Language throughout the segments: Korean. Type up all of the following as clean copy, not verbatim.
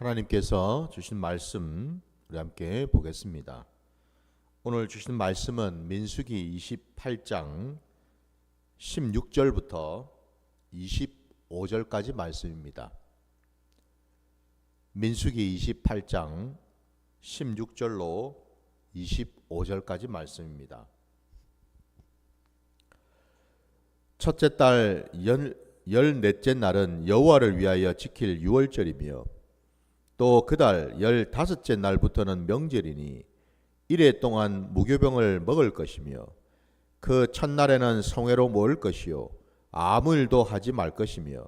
하나님께서 주신 말씀 우리 함께 보겠습니다. 오늘 주신 말씀은 민수기 28장 16절부터 25절까지 말씀입니다. 민수기 28장 16절로 25절까지 말씀입니다. 첫째 달 열넷째 날은 여호와를 위하여 지킬 유월절이며 또 그 달 15째 날부터는 명절이니 이래 동안 무교병을 먹을 것이며 그 첫날에는 성회로 모을 것이요 아무 일도 하지 말 것이며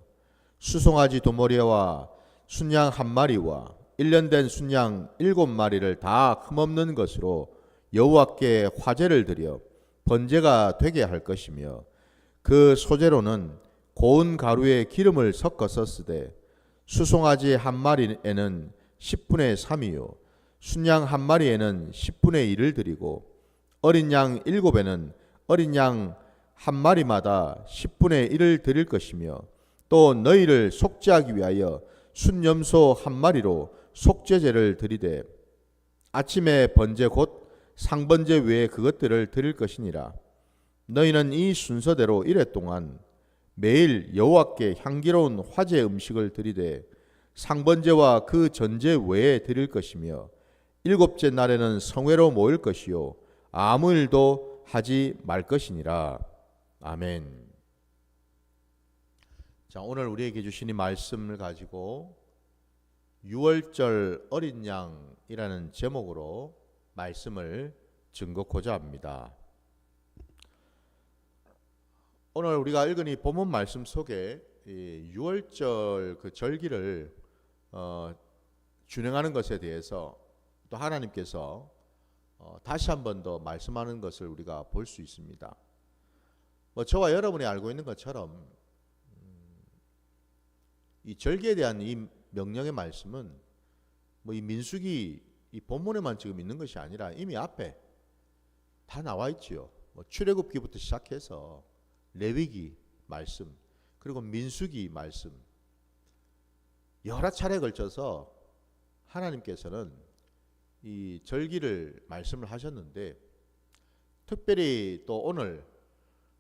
수송아지 두 마리와 순양 한 마리와 1년 된 순양 7마리를 다 흠없는 것으로 여호와께 화제를 드려 번제가 되게 할 것이며 그 소재로는 고운 가루에 기름을 섞어서 쓰되 수송아지 한 마리에는 10분의 3이요 순양 한 마리에는 10분의 1을 드리고 어린 양 7에는 어린 양 한 마리마다 10분의 1을 드릴 것이며 또 너희를 속죄하기 위하여 순염소 한 마리로 속죄제를 드리되 아침에 번제 곧 상번제 외에 그것들을 드릴 것이니라. 너희는 이 순서대로 이래 동안 매일 여호와께 향기로운 화제 음식을 드리되 상번제와 그 전제 외에 드릴 것이며 7째 날에는 성회로 모일 것이요 아무 일도 하지 말 것이니라. 아멘. 자, 오늘 우리에게 주신 이 말씀을 가지고 유월절 어린 양이라는 제목으로 말씀을 증거코자 합니다. 오늘 우리가 읽은 이 본문 말씀 속에 이 유월절 그 절기를 준행하는 것에 대해서 또 하나님께서 다시 한 번 더 말씀하는 것을 우리가 볼 수 있습니다. 저와 여러분이 알고 있는 것처럼 이 절기에 대한 이 명령의 말씀은 이 민수기 이 본문에만 지금 있는 것이 아니라 이미 앞에 다 나와 있지요. 출애굽기부터 시작해서 레위기 말씀 그리고 민수기 말씀 여러 차례에 걸쳐서 하나님께서는 이 절기를 말씀을 하셨는데 특별히 또 오늘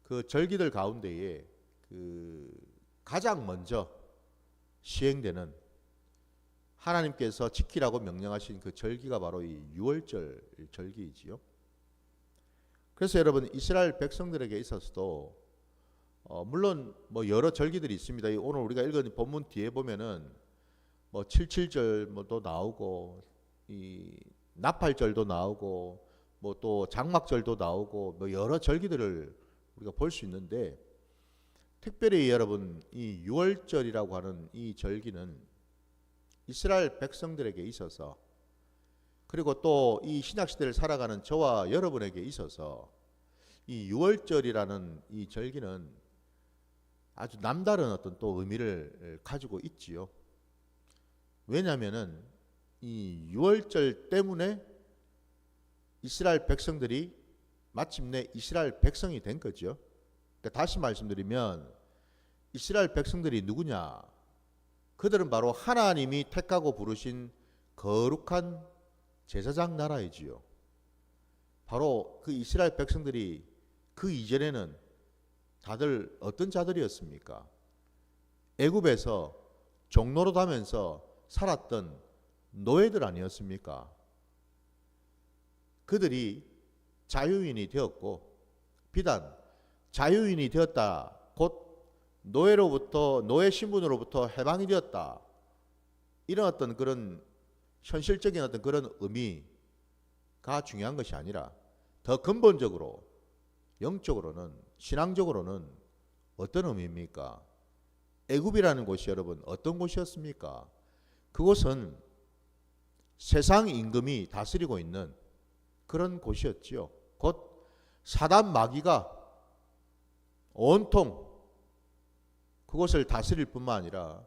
그 절기들 가운데에 그 가장 먼저 시행되는 하나님께서 지키라고 명령하신 그 절기가 바로 이 유월절 절기이지요. 그래서 여러분 이스라엘 백성들에게 있어서도 물론 여러 절기들이 있습니다. 오늘 우리가 읽은 본문 뒤에 보면은 77절도 나오고 이 나팔절도 나오고 또 장막절도 나오고 여러 절기들을 우리가 볼 수 있는데 특별히 여러분 이 유월절이라고 하는 이 절기는 이스라엘 백성들에게 있어서 그리고 또 이 신약 시대를 살아가는 저와 여러분에게 있어서 이 유월절이라는 이 절기는 아주 남다른 어떤 또 의미를 가지고 있지요. 왜냐하면은 이 유월절 때문에 이스라엘 백성들이 마침내 이스라엘 백성이 된 거죠. 그러니까 다시 말씀드리면 이스라엘 백성들이 누구냐? 그들은 바로 하나님이 택하고 부르신 거룩한 제사장 나라이지요. 바로 그 이스라엘 백성들이 그 이전에는 다들 어떤 자들이었습니까? 애굽에서 종노릇하면서 살았던 노예들 아니었습니까? 그들이 자유인이 되었고 비단 자유인이 되었다 곧 노예 신분으로부터 해방이 되었다 이런 어떤 그런 현실적인 어떤 그런 의미가 중요한 것이 아니라 더 근본적으로 영적으로는 신앙적으로는 어떤 의미입니까? 애굽이라는 곳이 여러분 어떤 곳이었습니까? 그곳은 세상 임금이 다스리고 있는 그런 곳이었지요. 곧 사단 마귀가 온통 그곳을 다스릴 뿐만 아니라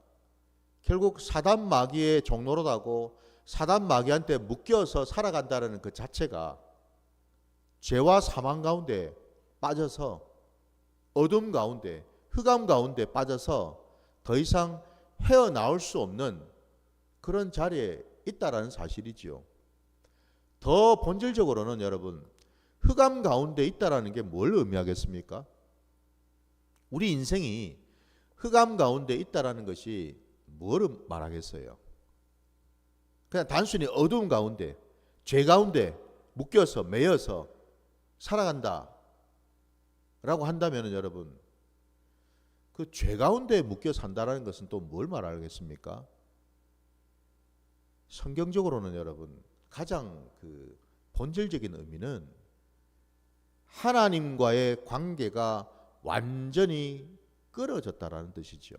결국 사단 마귀의 종노릇하고 사단 마귀한테 묶여서 살아간다는 그 자체가 죄와 사망 가운데 빠져서 어둠 가운데 흑암 가운데 빠져서 더 이상 헤어나올 수 없는 그런 자리에 있다라는 사실이지요. 더 본질적으로는 여러분, 흑암 가운데 있다라는 게 뭘 의미하겠습니까? 우리 인생이 흑암 가운데 있다라는 것이 뭘 말하겠어요? 그냥 단순히 어두운 가운데, 죄 가운데 묶여서 매여서 살아간다 라고 한다면 여러분, 그 죄 가운데 묶여 산다라는 것은 또 뭘 말하겠습니까? 성경적으로는 여러분, 가장 그 본질적인 의미는 하나님과의 관계가 완전히 끊어졌다라는 뜻이죠.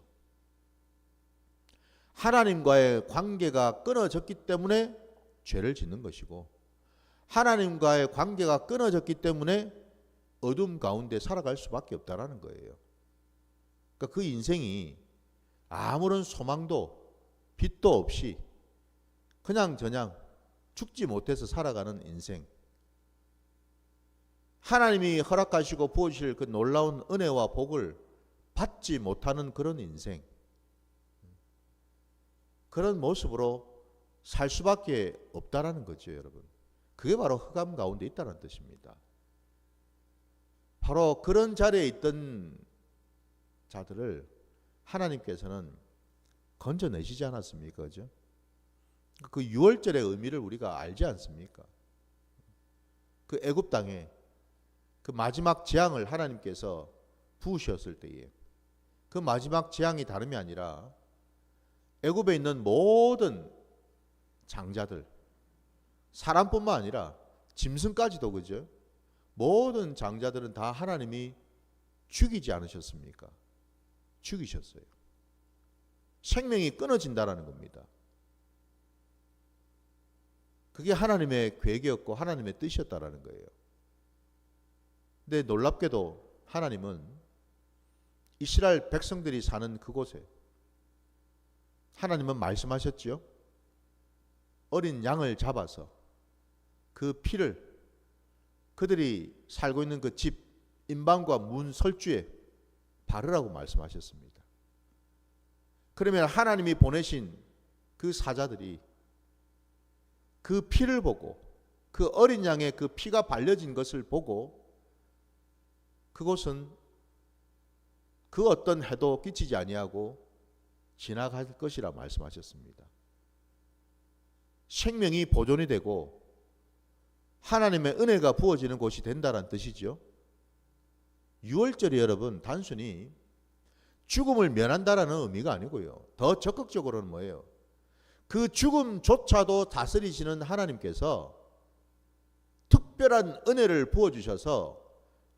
하나님과의 관계가 끊어졌기 때문에 죄를 짓는 것이고, 하나님과의 관계가 끊어졌기 때문에 어둠 가운데 살아갈 수밖에 없다라는 거예요. 그러니까 그 인생이 아무런 소망도 빛도 없이 그냥저냥 죽지 못해서 살아가는 인생, 하나님이 허락하시고 부어주실 그 놀라운 은혜와 복을 받지 못하는 그런 인생, 그런 모습으로 살 수밖에 없다라는 거죠, 여러분. 그게 바로 흑암 가운데 있다는 뜻입니다. 바로 그런 자리에 있던 자들을 하나님께서는 건져내시지 않았습니까? 그죠? 그 유월절의 의미를 우리가 알지 않습니까? 그 애굽 땅에 그 마지막 재앙을 하나님께서 부으셨을 때에 그 마지막 재앙이 다름이 아니라 애굽에 있는 모든 장자들, 사람뿐만 아니라 짐승까지도, 그죠? 모든 장자들은 다 하나님이 죽이지 않으셨습니까? 죽이셨어요. 생명이 끊어진다라는 겁니다. 그게 하나님의 계획이었고 하나님의 뜻이었다라는 거예요. 근데 놀랍게도 하나님은 이스라엘 백성들이 사는 그곳에 하나님은 말씀하셨지요. 어린 양을 잡아서 그 피를 그들이 살고 있는 그 집 임방과 문 설주에 바르라고 말씀하셨습니다. 그러면 하나님이 보내신 그 사자들이 그 피를 보고 그 어린 양의 그 피가 발려진 것을 보고 그곳은 그 어떤 해도 끼치지 아니하고 지나갈 것이라 말씀하셨습니다. 생명이 보존이 되고 하나님의 은혜가 부어지는 곳이 된다는 뜻이죠. 유월절이 여러분 단순히 죽음을 면한다라는 의미가 아니고요. 더 적극적으로는 뭐예요? 그 죽음조차도 다스리시는 하나님께서 특별한 은혜를 부어주셔서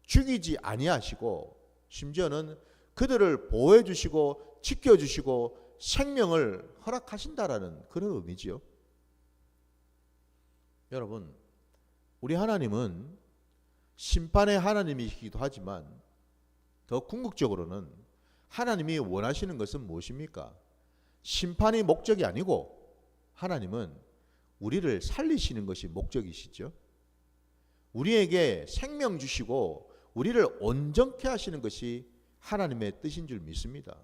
죽이지 아니하시고 심지어는 그들을 보호해 주시고 지켜주시고 생명을 허락하신다라는 그런 의미지요. 여러분, 우리 하나님은 심판의 하나님이시기도 하지만 더 궁극적으로는 하나님이 원하시는 것은 무엇입니까? 심판이 목적이 아니고 하나님은 우리를 살리시는 것이 목적이시죠. 우리에게 생명 주시고 우리를 온전케 하시는 것이 하나님의 뜻인 줄 믿습니다.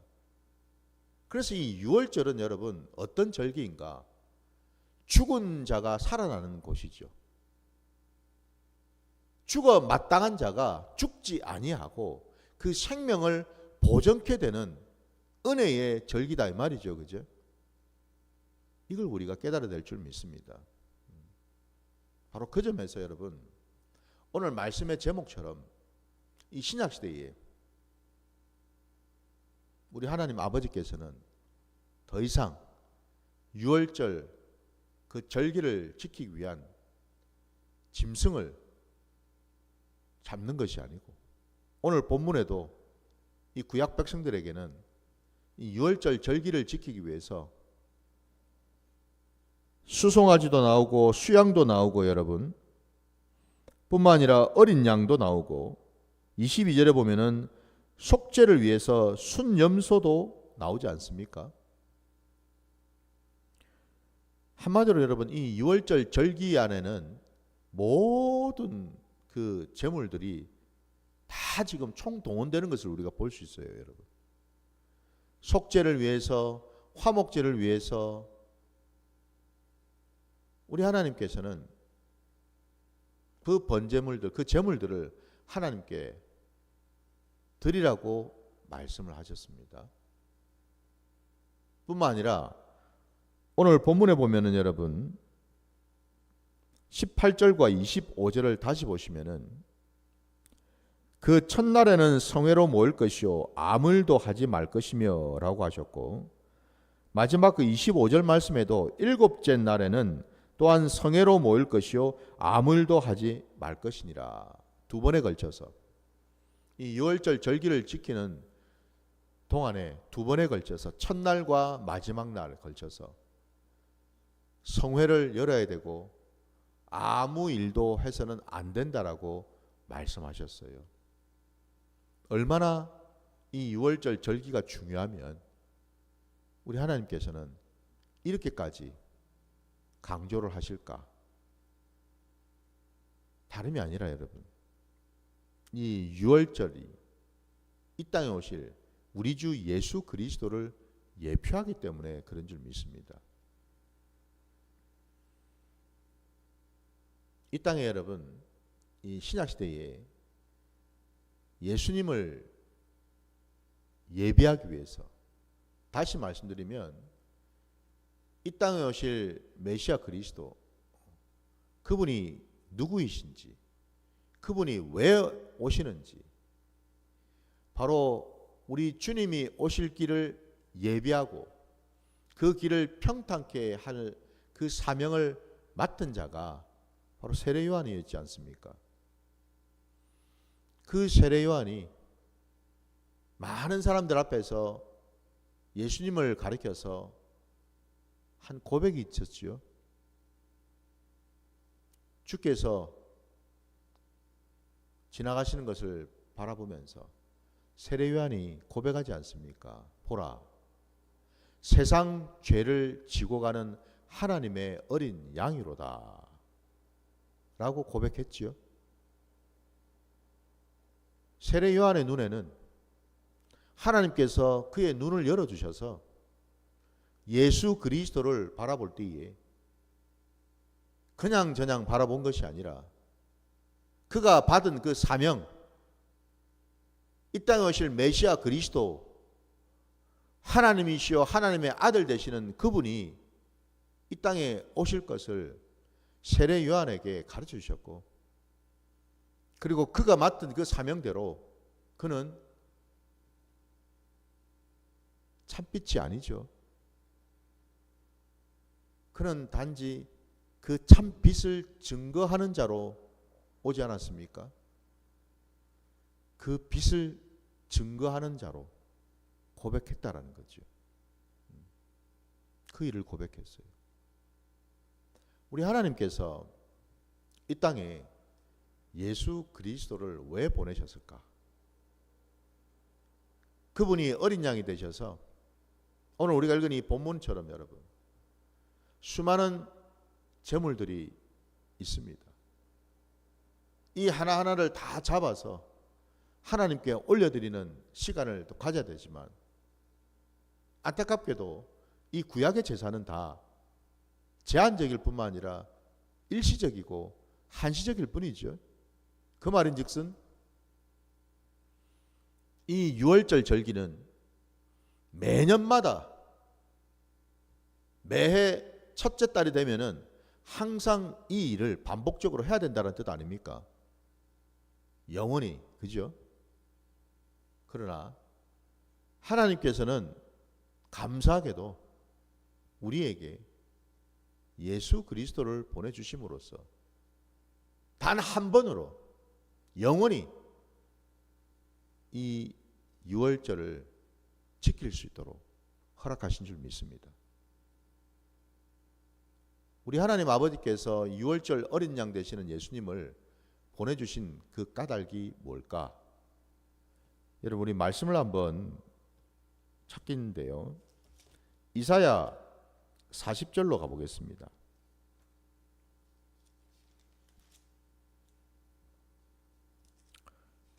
그래서 이 유월절은 여러분 어떤 절기인가? 죽은 자가 살아나는 곳이죠. 죽어 마땅한 자가 죽지 아니하고 그 생명을 보존케 되는 은혜의 절기다 이 말이죠. 그죠? 이걸 우리가 깨달아야 될 줄 믿습니다. 바로 그 점에서 여러분 오늘 말씀의 제목처럼 이 신약시대에 우리 하나님 아버지께서는 더 이상 유월절 그 절기를 지키기 위한 짐승을 잡는 것이 아니고 오늘 본문에도 이 구약 백성들에게는 이 유월절 절기를 지키기 위해서 수송아지도 나오고 수양도 나오고 여러분 뿐만 아니라 어린 양도 나오고 22절에 보면은 속죄를 위해서 순염소도 나오지 않습니까? 한마디로 여러분 이 유월절 절기 안에는 모든 그 제물들이 다 지금 총동원되는 것을 우리가 볼 수 있어요, 여러분. 속죄를 위해서, 화목제를 위해서, 우리 하나님께서는 그 번제물들, 그 제물들을 하나님께 드리라고 말씀을 하셨습니다. 뿐만 아니라 오늘 본문에 보면은 여러분 18절과 25절을 다시 보시면은 그 첫날에는 성회로 모일 것이요 아무 일도 하지 말 것이며 라고 하셨고, 마지막 그 25절 말씀에도 일곱째 날에는 또한 성회로 모일 것이요 아무 일도 하지 말 것이니라. 두 번에 걸쳐서 이 유월절 절기를 지키는 동안에 두 번에 걸쳐서 첫날과 마지막 날에 걸쳐서 성회를 열어야 되고 아무 일도 해서는 안 된다라고 말씀하셨어요. 얼마나 이 유월절 절기가 중요하면 우리 하나님께서는 이렇게까지 강조를 하실까? 다름이 아니라 여러분, 이 유월절이 이 땅에 오실 우리 주 예수 그리스도를 예표하기 때문에 그런 줄 믿습니다. 이 땅에 여러분, 이 신약시대에 예수님을 예비하기 위해서, 다시 말씀드리면 이 땅에 오실 메시아 그리스도, 그분이 누구이신지, 그분이 왜 오시는지, 바로 우리 주님이 오실 길을 예비하고 그 길을 평탄케 할 그 사명을 맡은 자가 바로 세례 요한이었지 않습니까? 그 세례 요한이 많은 사람들 앞에서 예수님을 가리켜서 한 고백이 있었지요. 주께서 지나가시는 것을 바라보면서 세례 요한이 고백하지 않습니까? 보라, 세상 죄를 지고 가는 하나님의 어린 양이로다 라고 고백했지요. 세례 요한의 눈에는 하나님께서 그의 눈을 열어주셔서 예수 그리스도를 바라볼 때에 그냥 저냥 바라본 것이 아니라 그가 받은 그 사명, 이 땅에 오실 메시아 그리스도, 하나님이시여 하나님의 아들 되시는 그분이 이 땅에 오실 것을 세례 요한에게 가르쳐 주셨고, 그리고 그가 맡은 그 사명대로 그는 참빛이 아니죠. 그는 단지 그 참빛을 증거하는 자로 오지 않았습니까? 그 빛을 증거하는 자로 고백했다라는 거죠. 그 일을 고백했어요. 우리 하나님께서 이 땅에 예수 그리스도를 왜 보내셨을까? 그분이 어린 양이 되셔서 오늘 우리가 읽은 이 본문처럼 여러분, 수많은 제물들이 있습니다. 이 하나하나를 다 잡아서 하나님께 올려드리는 시간을 또 가져야 되지만, 안타깝게도 이 구약의 제사는 다 제한적일 뿐만 아니라 일시적이고 한시적일 뿐이죠. 그 말인즉슨 이 유월절 절기는 매년마다 매해 첫째 달이 되면은 항상 이 일을 반복적으로 해야 된다는 뜻 아닙니까? 영원히, 그죠? 그러나 하나님께서는 감사하게도 우리에게 예수 그리스도를 보내주심으로써 단 한 번으로 영원히 이 유월절을 지킬 수 있도록 허락하신 줄 믿습니다. 우리 하나님 아버지께서 유월절 어린 양 되시는 예수님을 보내주신 그 까닭이 뭘까? 여러분, 우리 말씀을 한번 찾기인데요. 이사야 40절로 가보겠습니다.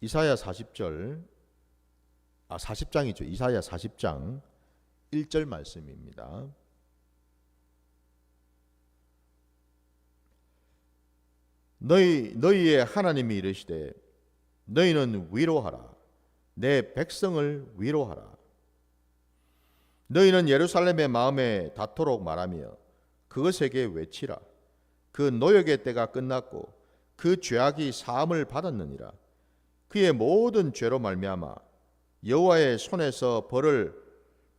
이사야 40절, 40장이죠. 이사야 40장 1절 말씀입니다. 너희의 하나님이 이르시되 너희는 위로하라. 내 백성을 위로하라. 너희는 예루살렘의 마음에 닿도록 말하며 그것에게 외치라. 그 노역의 때가 끝났고 그 죄악이 사함을 받았느니라. 그의 모든 죄로 말미암아 여호와의 손에서 벌을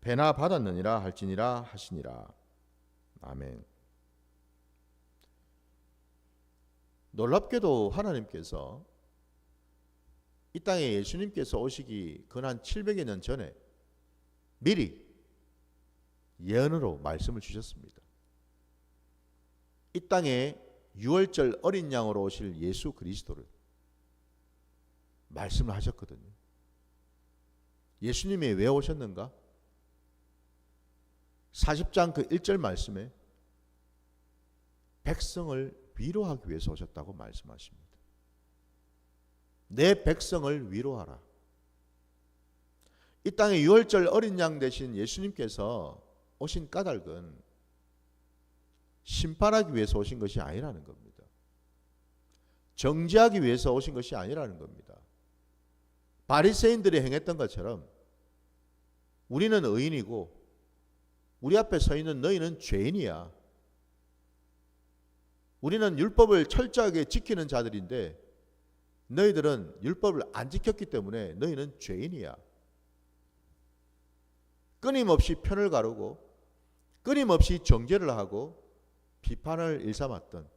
배나 받았느니라 할지니라 하시니라. 아멘. 놀랍게도 하나님께서 이 땅에 예수님께서 오시기 근한 700여 년 전에 미리 예언으로 말씀을 주셨습니다. 이 땅에 유월절 어린 양으로 오실 예수 그리스도를 말씀을 하셨거든요. 예수님이 왜 오셨는가? 40장 그 1절 말씀에 백성을 위로하기 위해서 오셨다고 말씀하십니다. 내 백성을 위로하라. 이 땅에 유월절 어린 양 되신 예수님께서 오신 까닭은 심판하기 위해서 오신 것이 아니라는 겁니다. 정죄하기 위해서 오신 것이 아니라는 겁니다. 바리새인들이 행했던 것처럼 우리는 의인이고 우리 앞에 서 있는 너희는 죄인이야. 우리는 율법을 철저하게 지키는 자들인데 너희들은 율법을 안 지켰기 때문에 너희는 죄인이야. 끊임없이 편을 가르고 끊임없이 정죄를 하고 비판을 일삼았던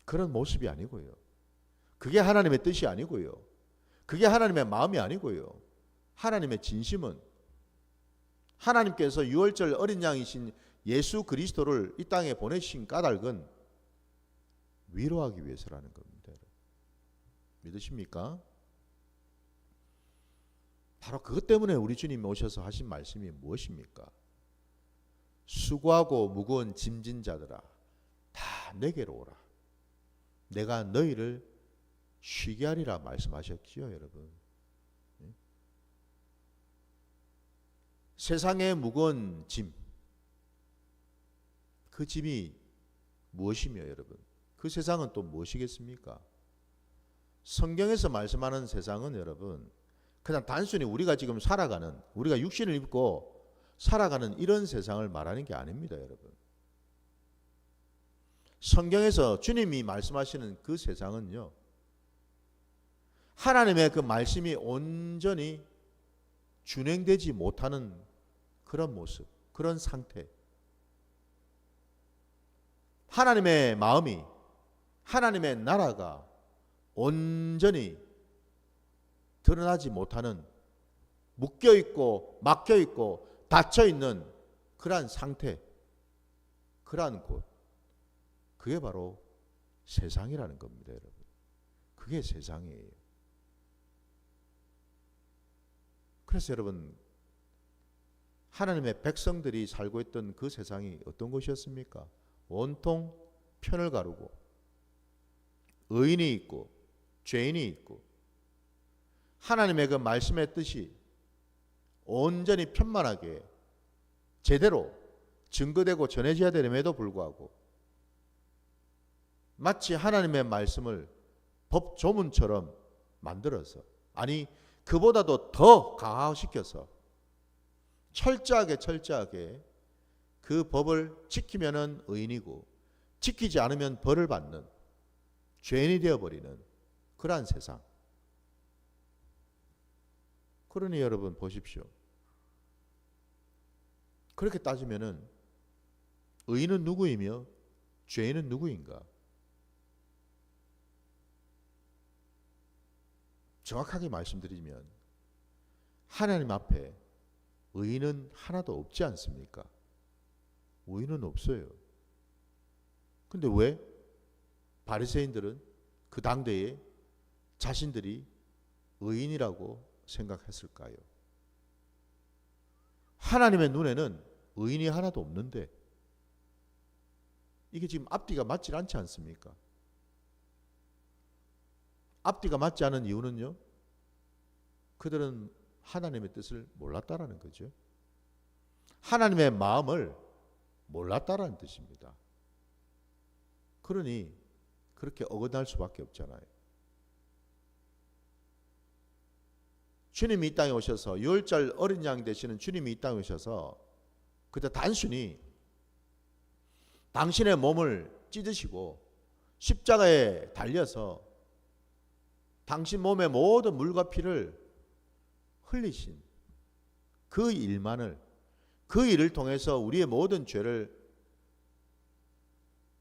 그런 모습이 아니고요. 그게 하나님의 뜻이 아니고요. 그게 하나님의 마음이 아니고요. 하나님의 진심은 하나님께서 유월절 어린 양이신 예수 그리스도를 이 땅에 보내신 까닭은 위로하기 위해서라는 겁니다. 믿으십니까? 바로 그것 때문에 우리 주님이 오셔서 하신 말씀이 무엇입니까? 수고하고 무거운 짐진 자들아 다 내게로 오라. 내가 너희를 쉬게 하리라 말씀하셨지요, 여러분. 세상의 무거운 짐, 그 짐이 무엇이며 여러분? 그 세상은 또 무엇이겠습니까? 성경에서 말씀하는 세상은 여러분 그냥 단순히 우리가 지금 살아가는, 우리가 육신을 입고 살아가는 이런 세상을 말하는 게 아닙니다, 여러분. 성경에서 주님이 말씀하시는 그 세상은요, 하나님의 그 말씀이 온전히 준행되지 못하는 그런 모습, 그런 상태. 하나님의 마음이, 하나님의 나라가 온전히 드러나지 못하는, 묶여있고 막혀있고 닫혀있는 그러한 상태, 그러한 곳, 그게 바로 세상이라는 겁니다, 여러분. 그게 세상이에요. 그래서 여러분, 하나님의 백성들이 살고 있던 그 세상이 어떤 것이었습니까? 온통 편을 가르고 의인이 있고 죄인이 있고 하나님의 그 말씀의 뜻이 온전히 편만하게 제대로 증거되고 전해져야 됨에도 불구하고 마치 하나님의 말씀을 법조문처럼 만들어서, 아니 그보다도 더 강화시켜서 철저하게 그 법을 지키면은 의인이고 지키지 않으면 벌을 받는 죄인이 되어버리는 그러한 세상. 그러니 여러분 보십시오. 그렇게 따지면은 의인은 누구이며 죄인은 누구인가? 정확하게 말씀드리면 하나님 앞에 의인은 하나도 없지 않습니까? 의인은 없어요. 근데 왜 바리새인들은 그 당대에 자신들이 의인이라고 생각했을까요? 하나님의 눈에는 의인이 하나도 없는데 이게 지금 앞뒤가 맞지 않지 않습니까? 앞뒤가 맞지 않은 이유는요, 그들은 하나님의 뜻을 몰랐다라는 거죠. 하나님의 마음을 몰랐다라는 뜻입니다. 그러니 그렇게 어긋날 수밖에 없잖아요. 주님이 이 땅에 오셔서 유월절 어린 양 되시는 주님이 이 땅에 오셔서 그저 단순히 당신의 몸을 찢으시고 십자가에 달려서 당신 몸의 모든 물과 피를 흘리신 그 일만을, 그 일을 통해서 우리의 모든 죄를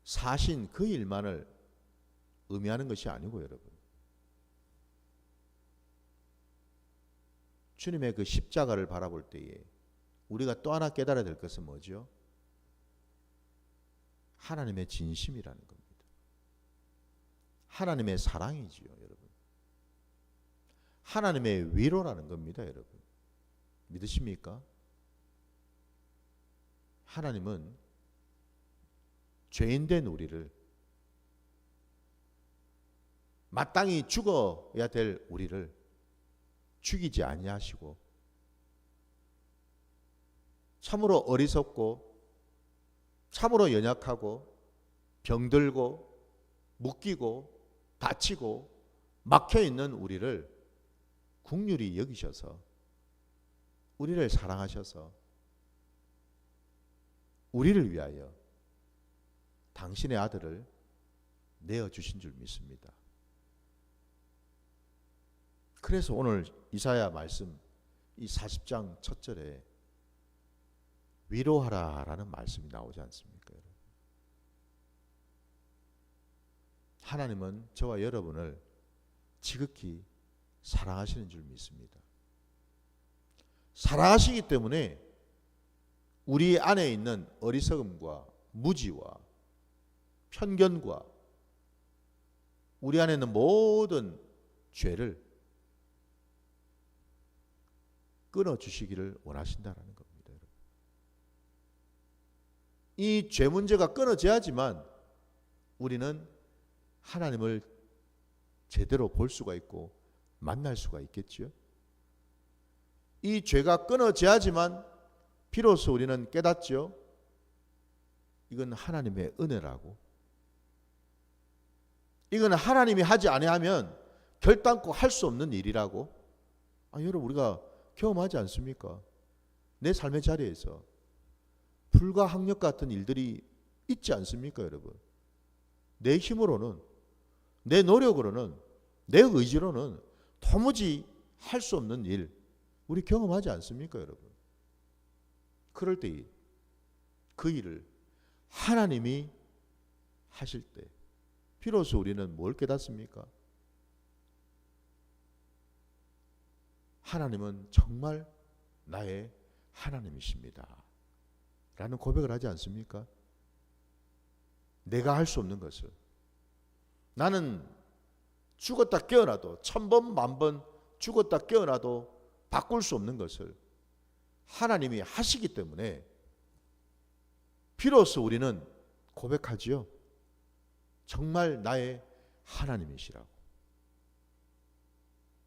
사신 그 일만을 의미하는 것이 아니고, 여러분, 주님의 그 십자가를 바라볼 때에 우리가 또 하나 깨달아야 될 것은 뭐죠? 하나님의 진심이라는 겁니다. 하나님의 사랑이지요, 여러분. 하나님의 위로라는 겁니다, 여러분. 믿으십니까? 하나님은 죄인된 우리를, 마땅히 죽어야 될 우리를 죽이지 아니하시고 참으로 어리석고 참으로 연약하고 병들고 묶이고 다치고 막혀있는 우리를 긍휼히 여기셔서 우리를 사랑하셔서 우리를 위하여 당신의 아들을 내어주신 줄 믿습니다. 그래서 오늘 이사야 말씀 이 40장 첫 절에 위로하라 라는 말씀이 나오지 않습니까? 여러분? 하나님은 저와 여러분을 지극히 사랑하시는 줄 믿습니다. 사랑하시기 때문에 우리 안에 있는 어리석음과 무지와 편견과 우리 안에 있는 모든 죄를 끊어주시기를 원하신다는 겁니다. 이 죄 문제가 끊어져야지만 우리는 하나님을 제대로 볼 수가 있고 만날 수가 있겠지요. 이 죄가 끊어져야지만 비로소 우리는 깨닫죠. 이건 하나님의 은혜라고. 이건 하나님이 하지 아니하면 결단코 할 수 없는 일이라고. 여러분, 우리가 경험하지 않습니까? 내 삶의 자리에서 불가항력 같은 일들이 있지 않습니까, 여러분? 내 힘으로는, 내 노력으로는, 내 의지로는 도무지 할 수 없는 일, 우리 경험하지 않습니까, 여러분? 그럴 때 그 일을 하나님이 하실 때 비로소 우리는 뭘 깨닫습니까? 하나님은 정말 나의 하나님이십니다 라는 고백을 하지 않습니까? 내가 할 수 없는 것을, 나는 죽었다 깨어나도 1000번 만번 죽었다 깨어나도 바꿀 수 없는 것을 하나님이 하시기 때문에 비로소 우리는 고백하지요. 정말 나의 하나님이시라고.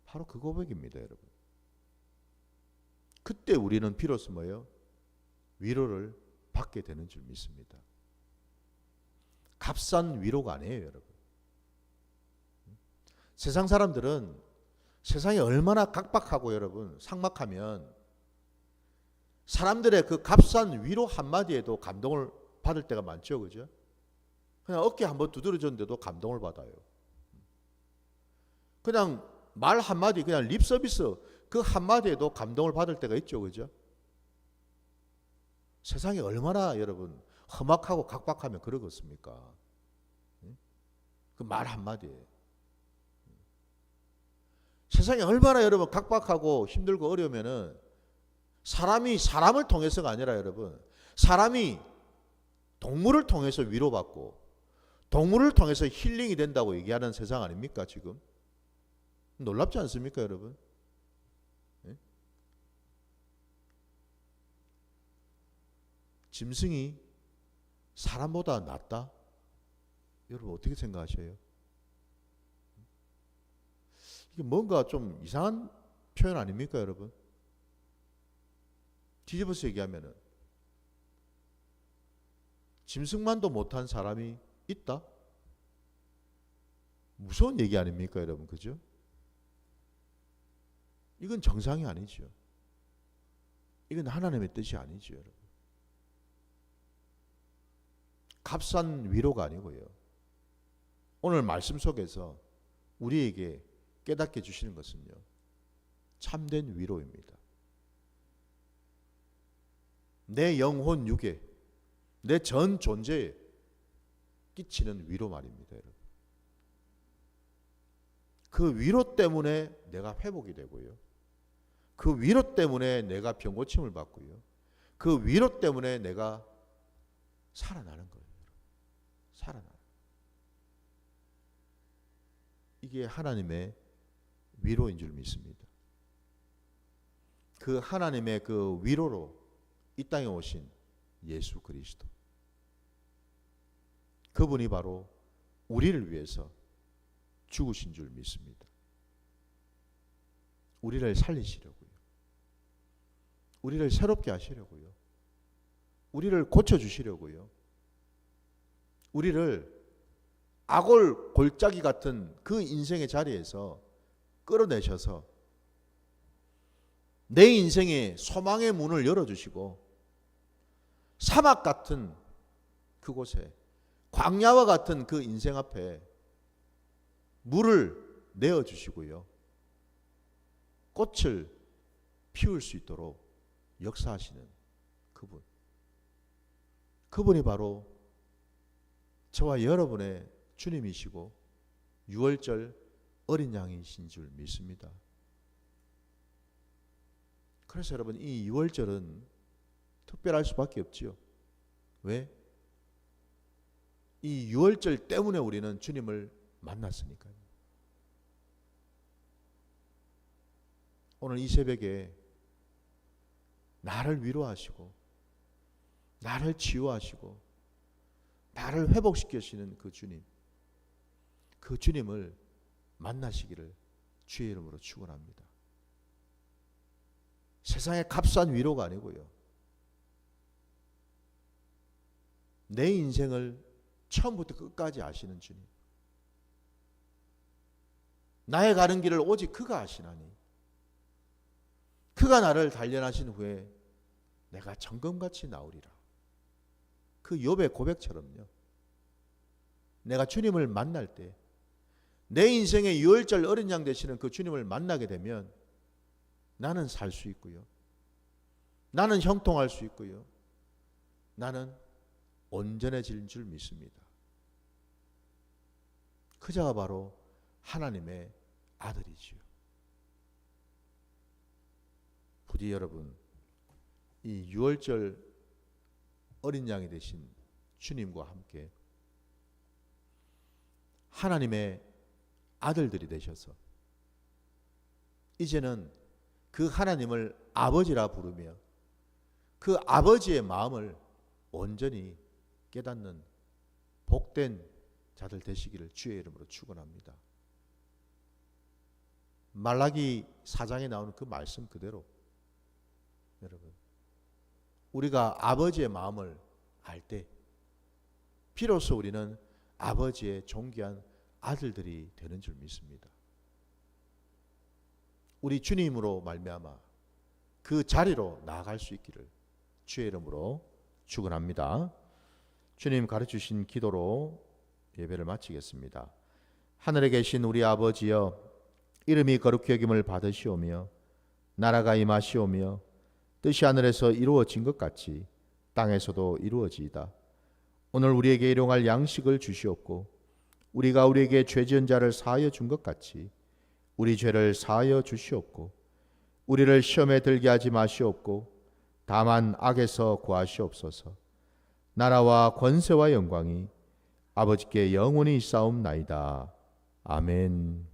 바로 그 고백입니다, 여러분. 그때 우리는 비로소 뭐예요? 위로를 받게 되는 줄 믿습니다. 값싼 위로가 아니에요, 여러분. 세상 사람들은 세상이 얼마나 각박하고 여러분 삭막하면 사람들의 그 값싼 위로 한마디에도 감동을 받을 때가 많죠, 그죠? 그냥 어깨 한번 두드려줬는데도 감동을 받아요. 그냥 말 한마디, 그냥 립 서비스 그 한마디에도 감동을 받을 때가 있죠, 그죠? 세상이 얼마나 여러분 험악하고 각박하면 그러겠습니까? 그 말 한마디에. 세상이 얼마나 여러분 각박하고 힘들고 어려우면은 사람이 사람을 통해서가 아니라 여러분, 사람이 동물을 통해서 위로받고 동물을 통해서 힐링이 된다고 얘기하는 세상 아닙니까, 지금? 놀랍지 않습니까, 여러분? 짐승이 사람보다 낫다? 여러분 어떻게 생각하셔요? 이게 뭔가 좀 이상한 표현 아닙니까, 여러분? 뒤집어서 얘기하면은 짐승만도 못한 사람이 있다? 무서운 얘기 아닙니까, 여러분? 그죠? 이건 정상이 아니죠. 이건 하나님의 뜻이 아니죠, 여러분. 값싼 위로가 아니고요. 오늘 말씀 속에서 우리에게 깨닫게 주시는 것은요, 참된 위로입니다. 내 영혼 육에, 내 전 존재에 끼치는 위로 말입니다, 여러분. 그 위로 때문에 내가 회복이 되고요. 그 위로 때문에 내가 병고침을 받고요. 그 위로 때문에 내가 살아나는 거예요. 살아나는. 이게 하나님의 위로인 줄 믿습니다. 그 하나님의 그 위로로 이 땅에 오신 예수 그리스도. 그분이 바로 우리를 위해서 죽으신 줄 믿습니다. 우리를 살리시려고요. 우리를 새롭게 하시려고요. 우리를 고쳐주시려고요. 우리를 악골 골짜기 같은 그 인생의 자리에서 끌어내셔서 내 인생의 소망의 문을 열어주시고 사막 같은 그곳에 광야와 같은 그 인생 앞에 물을 내어주시고요. 꽃을 피울 수 있도록 역사하시는 그분. 그분이 바로 저와 여러분의 주님이시고 유월절 어린 양이신 줄 믿습니다. 그래서 여러분, 이 유월절은 특별할 수밖에 없지요. 왜? 이 유월절 때문에 우리는 주님을 만났으니까요. 오늘 이 새벽에 나를 위로하시고 나를 치유하시고 나를 회복시키시는 그 주님, 그 주님을 만나시기를 주의 이름으로 축원합니다. 세상의 값싼 위로가 아니고요, 내 인생을 처음부터 끝까지 아시는 주님, 나의 가는 길을 오직 그가 아시나니 그가 나를 단련하신 후에 내가 정금같이 나오리라. 그 욥의 고백처럼요, 내가 주님을 만날 때 내 인생의 유월절 어린 양 되시는 그 주님을 만나게 되면 나는 살 수 있고요, 나는 형통할 수 있고요, 나는 온전해질 줄 믿습니다. 그자가 바로 하나님의 아들이지요. 부디 여러분, 이 유월절 어린 양이 되신 주님과 함께 하나님의 아들들이 되셔서 이제는 그 하나님을 아버지라 부르며 그 아버지의 마음을 온전히 깨닫는 복된 자들 되시기를 주의 이름으로 축원합니다. 말라기 4장에 나오는 그 말씀 그대로 여러분, 우리가 아버지의 마음을 알 때 비로소 우리는 아버지의 존귀한 아들들이 되는 줄 믿습니다. 우리 주님으로 말미암아 그 자리로 나아갈 수 있기를 주의 이름으로 축원합니다. 주님 가르치신 기도로 예배를 마치겠습니다. 하늘에 계신 우리 아버지여, 이름이 거룩히 여김을 받으시오며 나라가 임하시오며 뜻이 하늘에서 이루어진 것 같이 땅에서도 이루어지이다. 오늘 우리에게 일용할 양식을 주시옵고 우리가 우리에게 죄 지은 자를 사하여 준 것 같이 우리 죄를 사하여 주시옵고 우리를 시험에 들게 하지 마시옵고 다만 악에서 구하시옵소서. 나라와 권세와 영광이 아버지께 영원히 있사옵나이다. 아멘.